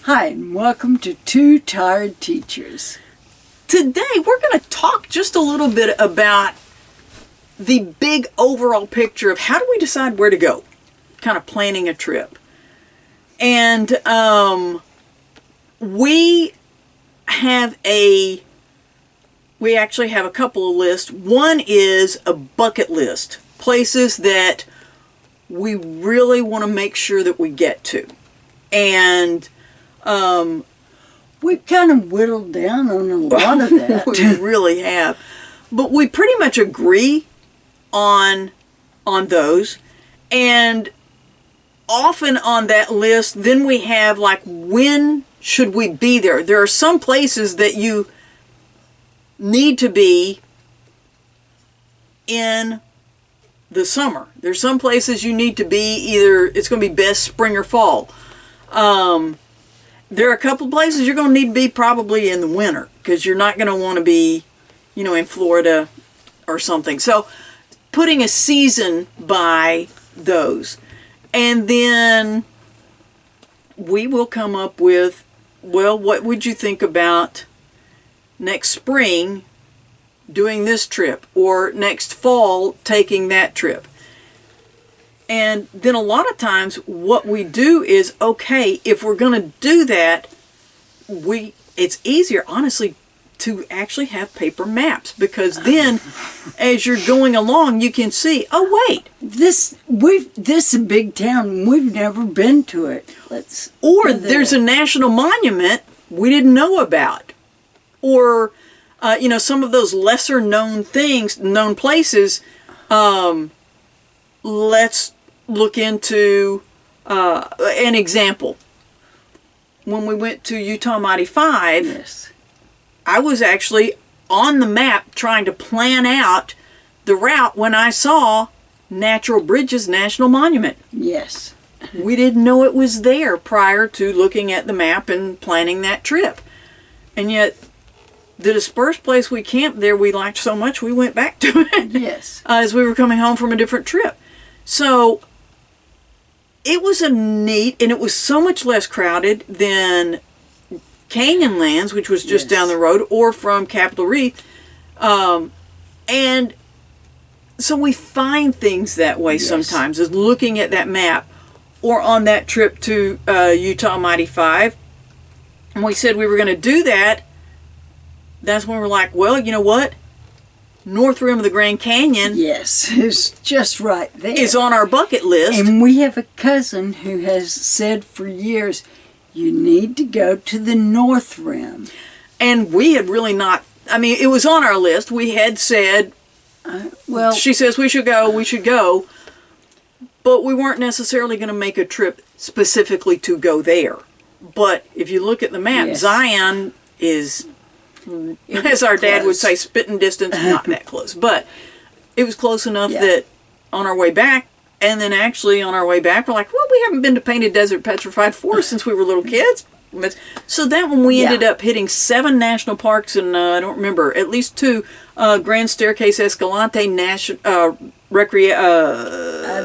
Hi, and welcome to Two Tired Teachers. Today we're going to talk just a little bit about the big overall picture of how do we decide where to go, kind of planning a trip. And we actually have a couple of lists. One is a bucket list, places that we really want to make sure that we get to. And we've kind of whittled down on a lot of that. We really have. But we pretty much agree on those. And often on that list, then we have like, when should we be there? There are some places that you need to be in the summer. There's some places you need to be either, it's going to be best spring or fall. There are a couple places you're going to need to be probably in the winter because you're not going to want to be, in Florida or something. So putting a season by those. And then we will come up with, well, what would you think about next spring doing this trip or next fall taking that trip? And then a lot of times what we do is, okay, if we're going to do that, it's easier, honestly, to actually have paper maps, because then as you're going along, you can see, oh, wait. This is a big town. We've never been to it. Or there's a national monument we didn't know about. Or, some of those lesser known places, let's look into an example. When we went to Utah Mighty 5, yes, I was actually on the map trying to plan out the route when I saw Natural Bridges National Monument. Yes. We didn't know it was there prior to looking at the map and planning that trip. And yet, the dispersed place we camped there, we liked so much, we went back to it. Yes. As we were coming home from a different trip. So it was a neat, and it was so much less crowded than Canyonlands, which was just down the road, or from Capitol Reef. And so we find things that way sometimes, is looking at that map, or on that trip to Utah Mighty 5. And we said we were going to do that. That's when we're like, well, you know what? North rim of the Grand Canyon, yes, is just right there. Is on our bucket list. And we have a cousin who has said for years, you need to go to the North Rim. And we had really not, it was on our list. We had said, she says we should go. But we weren't necessarily going to make a trip specifically to go there. But if you look at the map, Zion is, as our dad would say, spitting distance, not that close. But it was close enough that on our way back, and then actually on our way back, we're like, well, we haven't been to Painted Desert Petrified Forest since we were little kids. So that one we ended up hitting 7 national parks, and I don't remember, at least 2, Grand Staircase Escalante I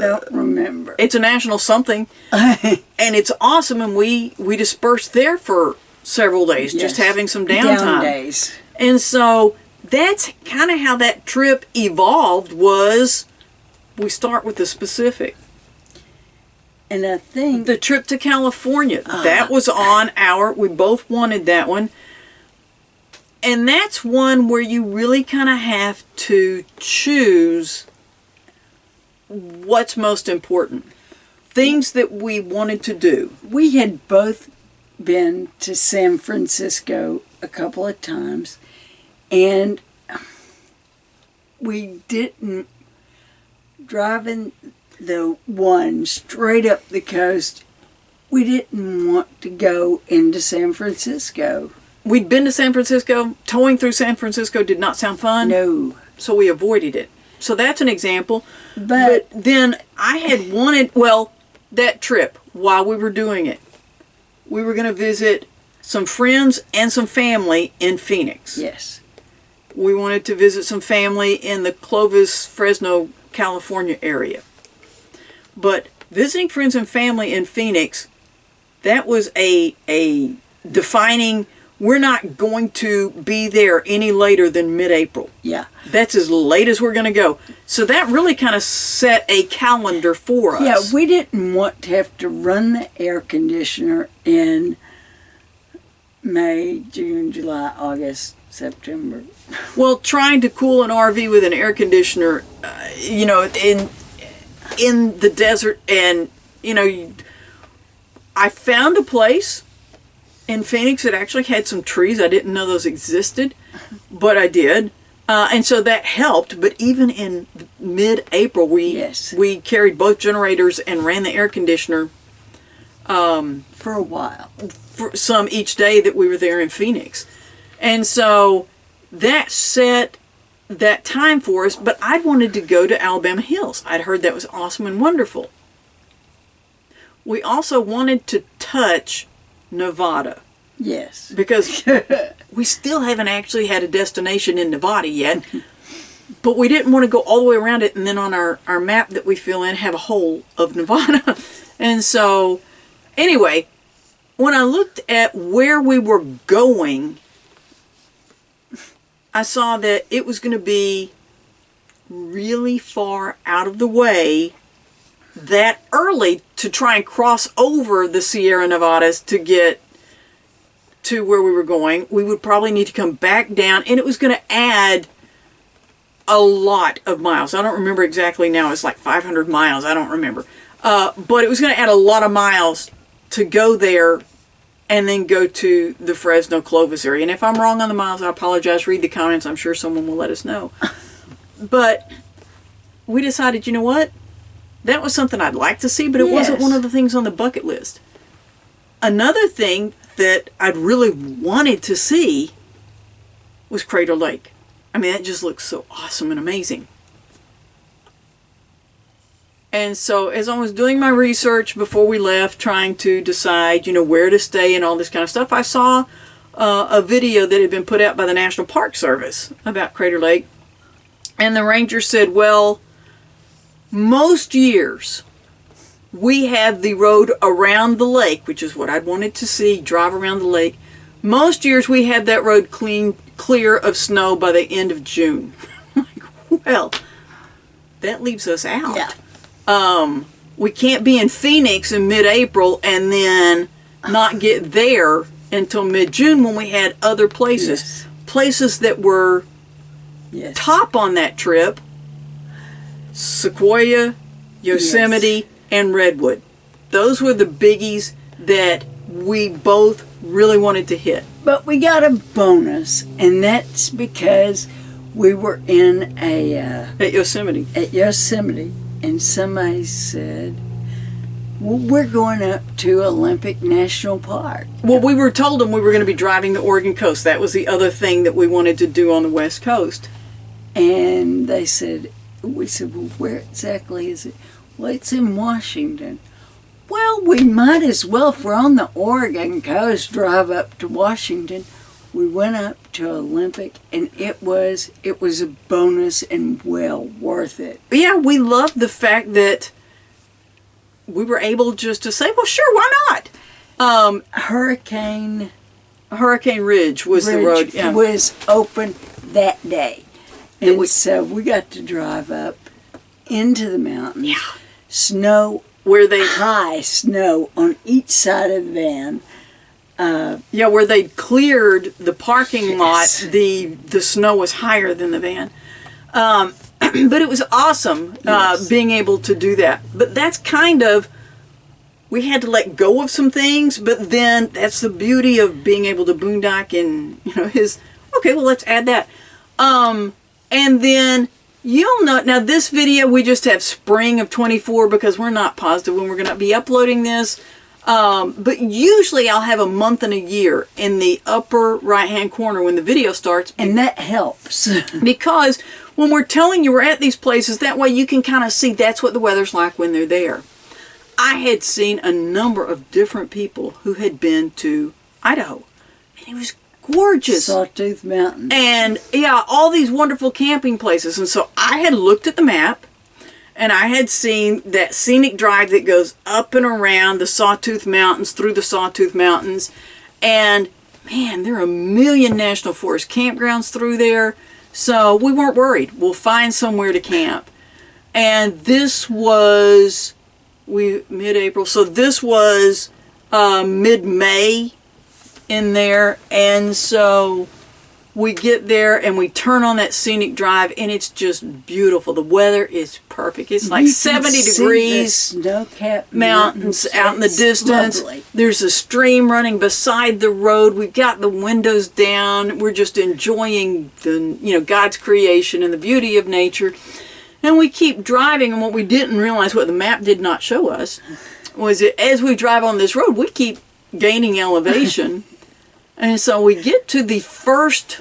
don't remember. It's a national something, and it's awesome, and we dispersed there for several days, just having some downtime. Down days. And so that's kind of how that trip evolved, was we start with the specific. And I think the trip to California, that was on we both wanted that one. And that's one where you really kind of have to choose what's most important. Things that we wanted to do. We had both been to San Francisco a couple of times, and we didn't, driving the one straight up the coast, we didn't want to go into San Francisco. We'd been to San Francisco. Towing through San Francisco did not sound fun. No. So we avoided it. So that's an example. But then I had wanted, that trip, while we were doing it, we were going to visit some friends and some family in Phoenix. Yes. We wanted to visit some family in the Clovis, Fresno, California area. But visiting friends and family in Phoenix that was a defining, we're not going to be there any later than mid-April. Yeah. That's as late as we're going to go. So that really kind of set a calendar for us. Yeah, we didn't want to have to run the air conditioner in May, June, July, August, September. Well, trying to cool an RV with an air conditioner, in the desert, and, I found a place in Phoenix that actually had some trees. I didn't know those existed, but I did. And so that helped. But even in mid-April, we carried both generators and ran the air conditioner for a while. For some each day that we were there in Phoenix. And so that set that time for us, but I wanted to go to Alabama Hills. I'd heard that was awesome and wonderful. We also wanted to touch Nevada. Yes. Because we still haven't actually had a destination in Nevada yet, but we didn't want to go all the way around it and then on our map that we fill in have a whole of Nevada. And so, anyway, when I looked at where we were going, I saw that it was going to be really far out of the way that early to try and cross over the Sierra Nevadas to get to where we were going. We would probably need to come back down, and it was going to add a lot of miles. I don't remember exactly now. It's like 500 miles. I don't remember. But it was going to add a lot of miles to go there and then go to the Fresno Clovis area. And if I'm wrong on the miles, I apologize. Read the comments. I'm sure someone will let us know. But we decided, you know what? That was something I'd like to see, but it wasn't one of the things on the bucket list. Another thing that I'd really wanted to see was Crater Lake. I mean, that just looks so awesome and amazing. And so as I was doing my research before we left, trying to decide, where to stay and all this kind of stuff, I saw a video that had been put out by the National Park Service about Crater Lake. And the ranger said, well, most years we have the road around the lake, which is what I'd wanted to see, drive around the lake. Most years we have that road clear of snow by the end of June. Well, that leaves us out. Yeah. We can't be in Phoenix in mid-April and then not get there until mid-June when we had other places. Yes. Places that were top on that trip: Sequoia, Yosemite, and Redwood. Those were the biggies that we both really wanted to hit. But we got a bonus, and that's because we were in at Yosemite. And somebody said, well, we're going up to Olympic National Park. Well, we were told them we were going to be driving the Oregon coast. That was the other thing that we wanted to do on the West Coast. And we said, well, where exactly is it? Well, it's in Washington. Well, we might as well, if we're on the Oregon coast, drive up to Washington. We went up to Olympic, and it was a bonus and well worth it. Yeah, we loved the fact that we were able just to say, well, sure, why not? Hurricane Ridge was the road. Yeah. Was open that day. And so we got to drive up into the mountains. Yeah. Snow, high snow on each side of the van. Where they cleared the parking lot, the snow was higher than the van. But it was awesome being able to do that. But that's kind of, we had to let go of some things, but then that's the beauty of being able to boondock and, okay, well, let's add that. And then you'll know, now this video, we just have spring of 24 because we're not positive when we're going to be uploading this. But usually I'll have a month and a year in the upper right-hand corner when the video starts. And that helps. Because when we're telling you we're at these places, that way you can kind of see that's what the weather's like when they're there. I had seen a number of different people who had been to Idaho. And it was gorgeous. Sawtooth Mountain. And, all these wonderful camping places. And so I had looked at the map And I had seen that scenic drive that goes up and around the Sawtooth Mountains, through the Sawtooth Mountains. And man, there are a million National Forest campgrounds through there. So we weren't worried. We'll find somewhere to camp. And this was mid-April. So this was mid-May in there. And so we get there and we turn on that scenic drive, and it's just beautiful. The weather is perfect. It's like 70 degrees. Snow-capped mountains out in the distance. Lovely. There's a stream running beside the road. We've got the windows down. We're just enjoying God's creation and the beauty of nature. And we keep driving, and what we didn't realize, what the map did not show us, was that as we drive on this road, we keep gaining elevation. And so we get to the first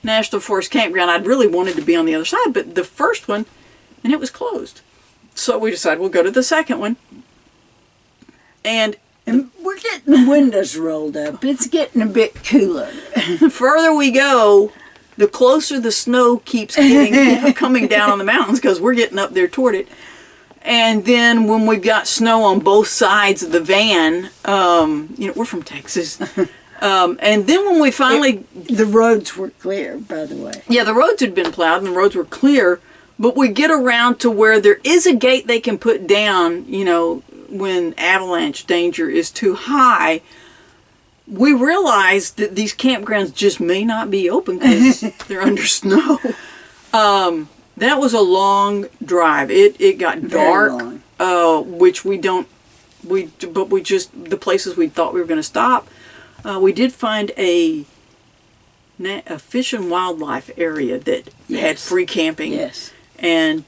National Forest campground. I'd really wanted to be on the other side, but the first one, and it was closed. So we decided we'll go to the second one. And we're getting the windows rolled up. It's getting a bit cooler. the further we go, the closer the snow keeps getting, coming down on the mountains, because we're getting up there toward it. And then when we've got snow on both sides of the van, we're from Texas. And then when we finally... The roads were clear, by the way. Yeah, the roads had been plowed and the roads were clear, but we get around to where there is a gate they can put down, when avalanche danger is too high. We realized that these campgrounds just may not be open because they're under snow. That was a long drive. It got dark, which the places we thought we were going to stop. We did find a fish and wildlife area that had free camping. Yes. And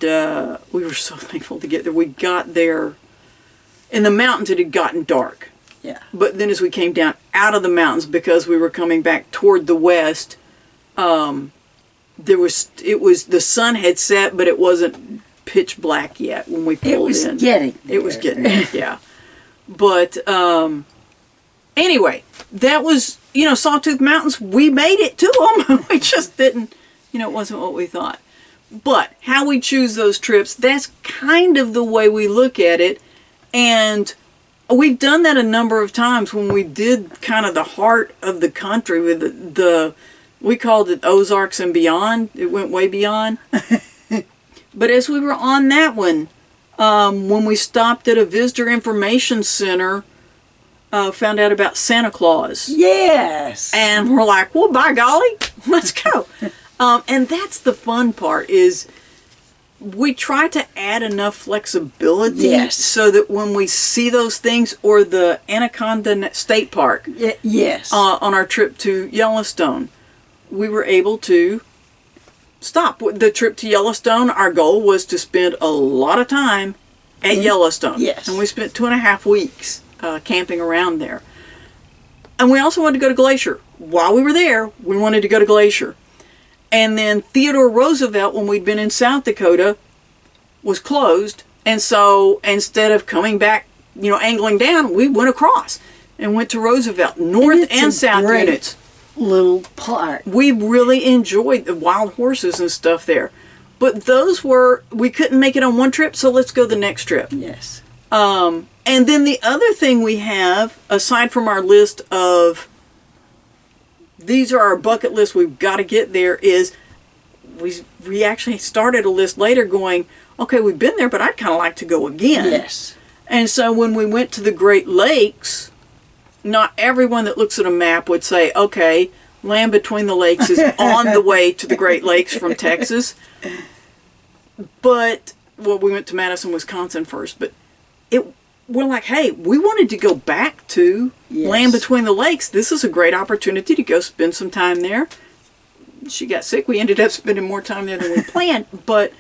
we were so thankful to get there. We got there. In the mountains, it had gotten dark. Yeah. But then as we came down out of the mountains, because we were coming back toward the west, the sun had set, but it wasn't pitch black yet when we pulled in. It was getting there. It was getting there, yeah. But anyway, that was, Sawtooth Mountains. We made it to them. We just didn't, it wasn't what we thought. But how we choose those trips, that's kind of the way we look at it. And we've done that a number of times when we did kind of the heart of the country with we called it Ozarks and beyond. It went way beyond. But as we were on that one, when we stopped at a visitor information center, found out about Santa Claus. Yes. And we're like, well, by golly, let's go. And that's the fun part, is we try to add enough flexibility so that when we see those things, or the Anaconda State Park, on our trip to Yellowstone, we were able to stop. The trip to Yellowstone, our goal was to spend a lot of time at Yellowstone. Yes. And we spent 2.5 weeks camping around there. And we also wanted to go to Glacier. While we were there, we wanted to go to Glacier. And then Theodore Roosevelt, when we'd been in South Dakota, was closed. And so instead of coming back, angling down, we went across and went to Roosevelt, north and south units. Little park. We really enjoyed the wild horses and stuff there. But we couldn't make it on one trip, so let's go the next trip. Yes. And then the other thing we have, aside from our list of, these are our bucket list, we've got to get there, is we actually started a list later going, okay, we've been there, but I'd kind of like to go again. Yes. And so when we went to the Great Lakes, not everyone that looks at a map would say, okay, Land Between the Lakes is on the way to the Great Lakes from Texas. But, we went to Madison, Wisconsin first, but we're like, hey, we wanted to go back to Land Between the Lakes. This is a great opportunity to go spend some time there. She got sick. We ended up spending more time there than we planned. But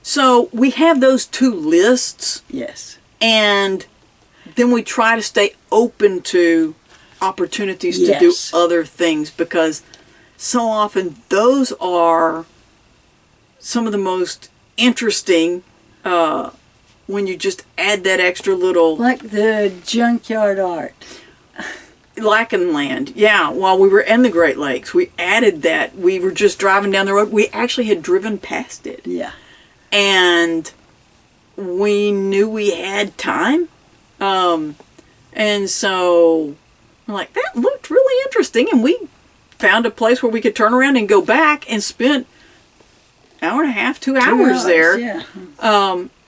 so we have those two lists. Yes. And then we try to stay open to opportunities to do other things, because so often those are some of the most interesting, when you just add that extra little... Like the junkyard art. Land. Yeah, while we were in the Great Lakes, we added that. We were just driving down the road. We actually had driven past it. Yeah. And we knew we had time. And so we're like, that looked really interesting. And we found a place where we could turn around and go back and spent an hour and a half, 2 hours there. Yeah.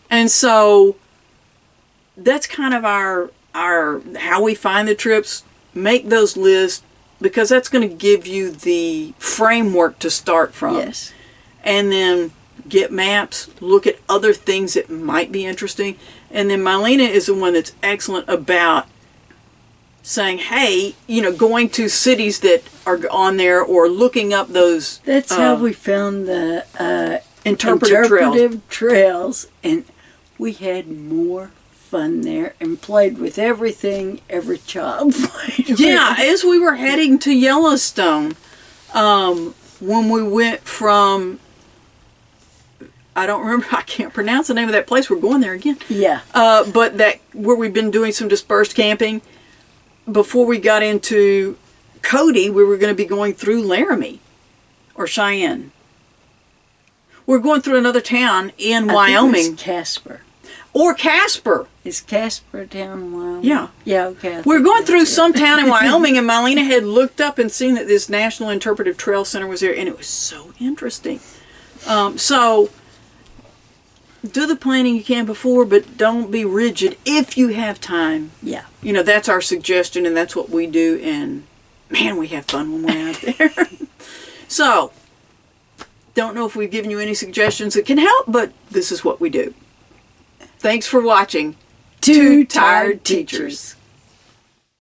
And so that's kind of our how we find the trips. Make those lists, because that's going to give you the framework to start from. Yes. And then get maps, look at other things that might be interesting. And then Mylena is the one that's excellent about saying, hey, going to cities that are on there, or looking up those. That's how we found the interpretive trails. And we had more fun there and played with everything every child played with. Yeah, as we were heading to Yellowstone, when we went from, I don't remember, I can't pronounce the name of that place. We're going there again. Yeah. But that where we've been doing some dispersed camping. Before we got into Cody, we were going to be going through Laramie or Cheyenne. We're going through another town in Wyoming. I think it's Casper. Or Casper. Is Casper a town in Wyoming? Yeah. Yeah, okay. We're going through some town in Wyoming, and Mylena had looked up and seen that this National Interpretive Trail Center was there, and it was so interesting. So do the planning you can before, but don't be rigid if you have time. Yeah. That's our suggestion, and that's what we do, and man, we have fun when we're out there. So, don't know if we've given you any suggestions that can help, but this is what we do. Thanks for watching. Two Tired Teachers.